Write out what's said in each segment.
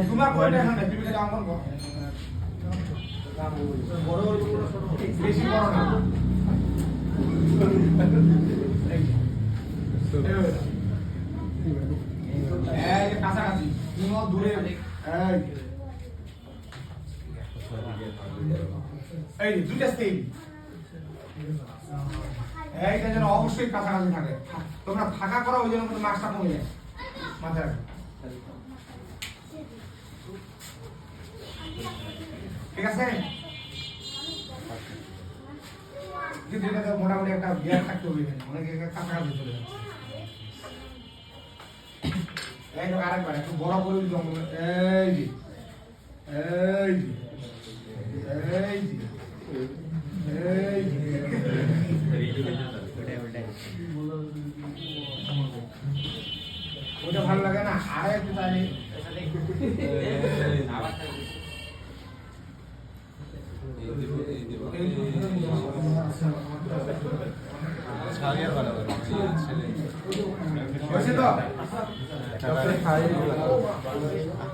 তোমার কোনটা এখন তুমি এটা অঙ্কন করো বড় বেশি বড় না এই যে কাছাকাছি তুমি দূরে এই দুইটা সেম এইটা যেন অবশ্যই কাছাকাছি থাকে তোমরা ফাঁকা করো ওই জন্য কিন্তু মার্কসটা কমে যায় মাথায় ঠিক আছে কিন্তু এটা মোটামুটি একটা বিয়ার থাকতে হবে অনেকে কাছাকাছি চলে যাচ্ছে এই তো আরেকবার একটু বড় করে দিতে হবে এই যে এই যে এই যে এই ওটা ভালো লাগে না আরে একটু তাহলে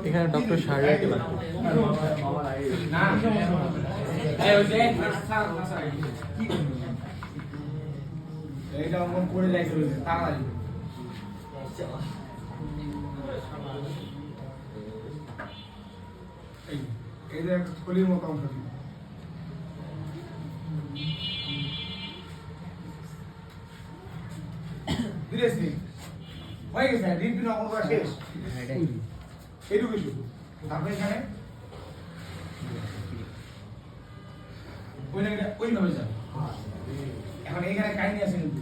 এখানে ডক্টর শাহরিয়ারকে এইটা অঙ্কন করে যাই চলবে তাড়াতাড়ি এই যে একটা থলির মতো অংশ ছিল সিরিয়াসলি হয়ে গেছে রিপিট অঙ্কন করা শেষ এইটুকু শুধু তারপরে এখানে ওইভাবে যাবে এখন এইখানে কাহিনী আছে কিন্তু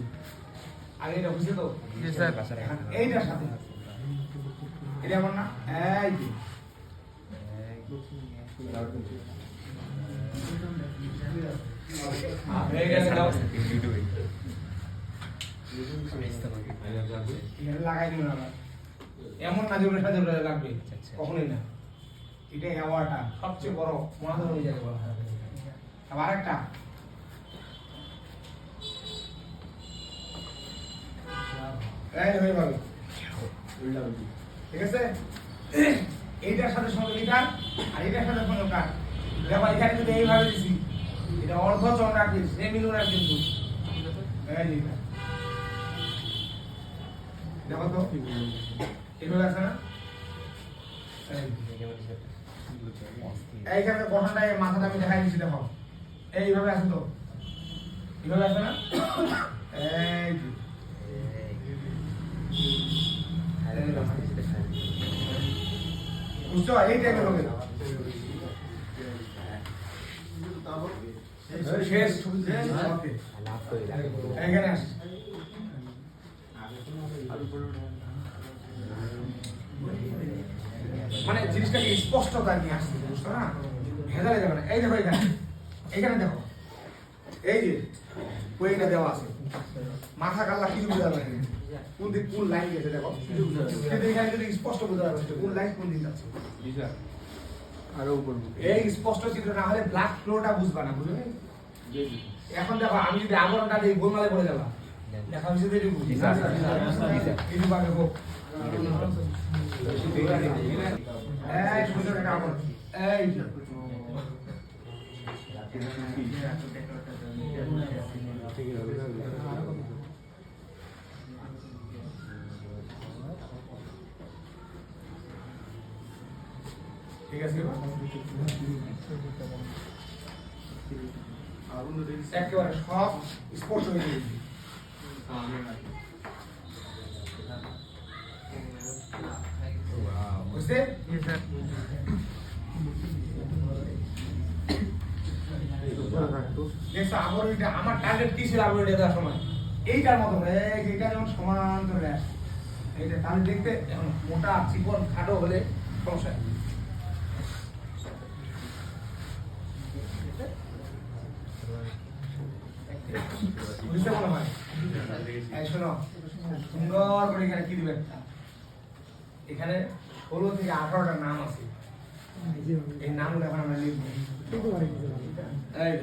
আগে এটা বুঝছে তো এইটার সাথে এটা এমন না এই যে লাগাই দিবেন আবার এমন না যেগুলো সাথে লাগবে কখনোই না এটা অ্যাওয়ার্ডটা সবচেয়ে বড় মহাজন হয়ে যাবে বলা হয় আবার একটা এই হয়ে যাবে ঠিক আছে এইটার সাথে সঙ্গে লিটার আর এটার সাথে সঙ্গে কাট দেখো এখানে যদি এইভাবে দিছি এটা অর্ধ চন্দ্রাকৃতি সেমি লুনার কিন্তু এই লিটার দেখো তো এইভাবে আছে না এইখানে গঠনটা মাথাটা আমি দেখাই দিচ্ছি দেখো এইভাবে আছে তো এইভাবে আছে না এই বুঝছো এই টাইপের হবে শেষ এখানে আসে মানে জিনিসটাকে স্পষ্টতা নিয়ে আসছে বুঝছো না ভেজালে যাবে না এই দেখো এখানে এখানে দেখো এই যে ওইটা দেওয়া আছে মাথা কাল্লা কিছু বোঝা যাবে না কোন দিক কোন লাইন গেছে দেখো কিন্তু এখানে যদি স্পষ্ট বোঝা যাবে কোন লাইন কোন দিক যাচ্ছে আরো উপর এই স্পষ্ট চিত্র না হলে ব্লাড ফ্লোটা বুঝবা না বুঝলে এখন দেখো আমি যদি আবরণটা দিই গোলমালে পড়ে যাবা দেখা হচ্ছে যে এটুকু এটুকু পাবে হোক এই সুন্দর একটা আবরণ এই ঠিক আছে একেবারে সব স্পষ্ট হয়ে গেছে বুঝতে দেখছো আবার ওইটা আমার টার্গেট কি ছিল আবার ওইটা দেওয়ার সময় এইটার মতো এইটা যেমন সমান ধরে আসে এইটা তাহলে দেখতে এখন মোটা চিকন খাটো হলে সমস্যা বুঝতে মনে হয় এই শোনো সুন্দর করে এখানে কি দিবেন এখানে 16 থেকে 18টা নাম আছে এই নামগুলো এখন আমরা লিখবো এই